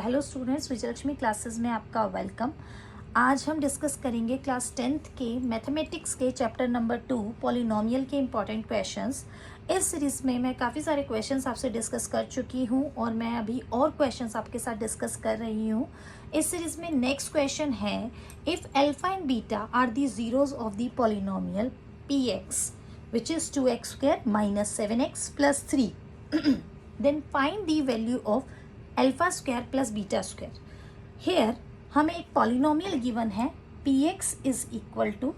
Hello students, Vijayalakshmi classes में आपका welcome. आज हम डिस्कस करेंगे क्लास 10th के मैथमेटिक्स के चैप्टर नंबर 2 पॉलिनोमियल के इम्पॉर्टेंट क्वेश्चंस। इस सीरीज़ में मैं काफ़ी सारे क्वेश्चंस आपसे डिस्कस कर चुकी हूं और मैं अभी और क्वेश्चंस आपके साथ डिस्कस कर रही हूं। इस सीरीज़ में नेक्स्ट क्वेश्चन है, if alpha and beta are the zeros of the polynomial P X which is 2x² - 7x + 3 then find the value of alpha square plus beta square. Here हमें एक polynomial given है, P X is equal to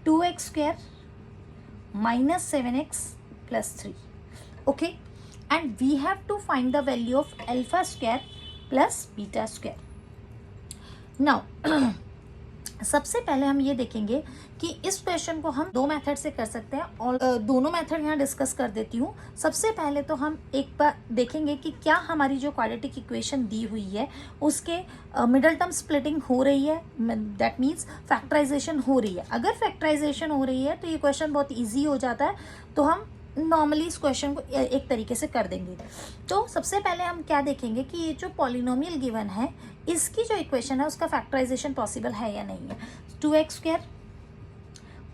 2x² - 7x + 3, okay, and we have to find the value of alpha square plus beta square. Now सबसे पहले हम ये देखेंगे कि इस क्वेश्चन को हम दो मेथड से कर सकते हैं और दोनों मेथड यहाँ डिस्कस कर देती हूँ। सबसे पहले तो हम एक बार देखेंगे कि क्या हमारी जो क्वाड्रेटिक इक्वेशन दी हुई है उसके मिडल टर्म स्प्लिटिंग हो रही है, दैट मीन्स फैक्टराइजेशन हो रही है। अगर फैक्टराइजेशन हो रही है तो ये क्वेश्चन बहुत ईजी हो जाता है, तो हम नॉर्मली इस क्वेश्चन को एक तरीके से कर देंगे। तो सबसे पहले हम क्या देखेंगे कि ये जो पॉलिनोमियल गिवन है इसकी जो इक्वेशन है उसका फैक्टराइजेशन पॉसिबल है या नहीं है। 2x²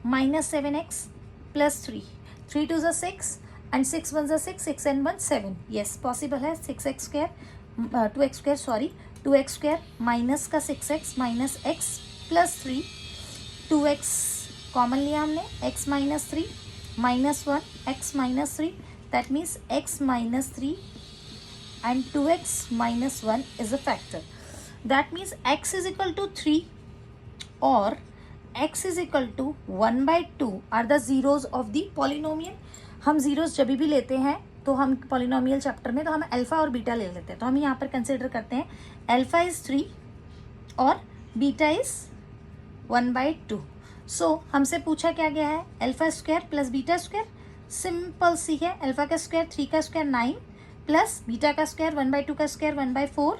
- 7x + 3, 3 2 = 6 and 6 1 = 6, 6 and 1 7, yes possible है। 2x² माइनस का 6x minus x + 3, 2x common लिया हमने, x - 3 -1 x - 3, that means x - 3 and 2x - 1 is a factor. That means x is equal to 3 or x is equal to 1/2 are the zeros of the polynomial. हम zeros जब भी लेते हैं तो हम polynomial chapter में तो हम अल्फा और बीटा ले लेते हैं, तो हम यहाँ पर कंसिडर करते हैं अल्फा इज 3 और बीटा इज 1/2। सो हमसे पूछा क्या गया है, alpha square plus beta square. Simple सी है, अल्फा का स्क्वायर 3 का स्क्वायर 9 प्लस बीटा का स्क्वायर 1/2 का स्क्वायर 1/4।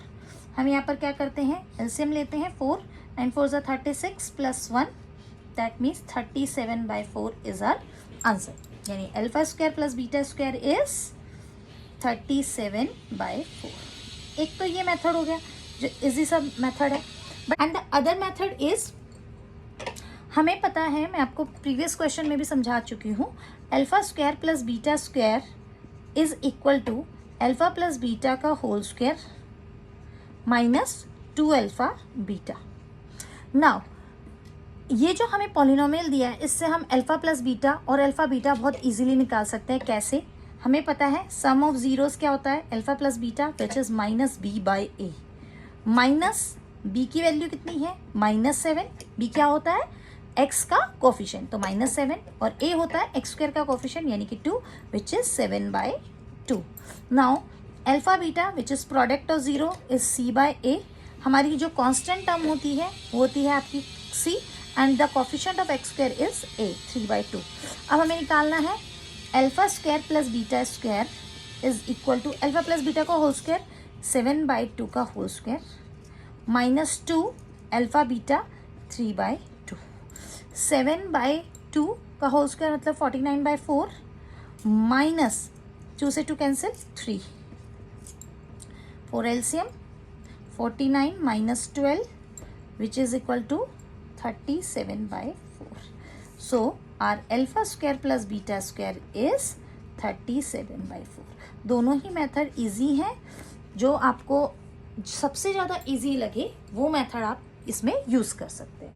हम यहाँ पर क्या करते हैं, एलसीएम लेते हैं 4 9 4 = 36 + 1, that means 37/4 is our answer. यानी alpha square plus beta square is 37/4। एक तो ये मेथड हो गया जो इजी सा मेथड है, but and the other method is, हमें पता है, मैं आपको प्रीवियस क्वेश्चन में भी समझा चुकी हूँ, alpha square plus beta square is equal to alpha plus beta का whole square minus 2 alpha beta. Now ये जो हमें पॉलिनोमियल दिया है इससे हम अल्फा प्लस बीटा और अल्फा बीटा बहुत इजीली निकाल सकते हैं। कैसे, हमें पता है सम ऑफ जीरोस क्या होता है, alpha plus beta which is -b/a। Minus b की वैल्यू कितनी है, -7। b क्या होता है, x का कोफिशिएंट, तो -7, और a होता है x² का कोफिशिएंट यानी कि 2 which is 7/2। Now alpha beta which is product of zero is c/a। हमारी जो कांस्टेंट टर्म होती है वो होती है आपकी c and the coefficient of x² is a, 3/2। अब हमें निकालना है alpha square plus beta square is equal to alpha plus beta का होल स्क्वायर 7/2 का होल स्क्वायर -2 अल्फा बीटा 3/2। 7/2 का होल स्क्वायर मतलब 49/4 माइनस 2 से 2 cancel 3, 4 LCM 49 - 12 which is equal to 37/4। So our alpha square plus beta square is 37/4। दोनों ही method easy हैं, जो आपको सबसे ज़्यादा इजी लगे वो मेथड आप इसमें यूज़ कर सकते हैं।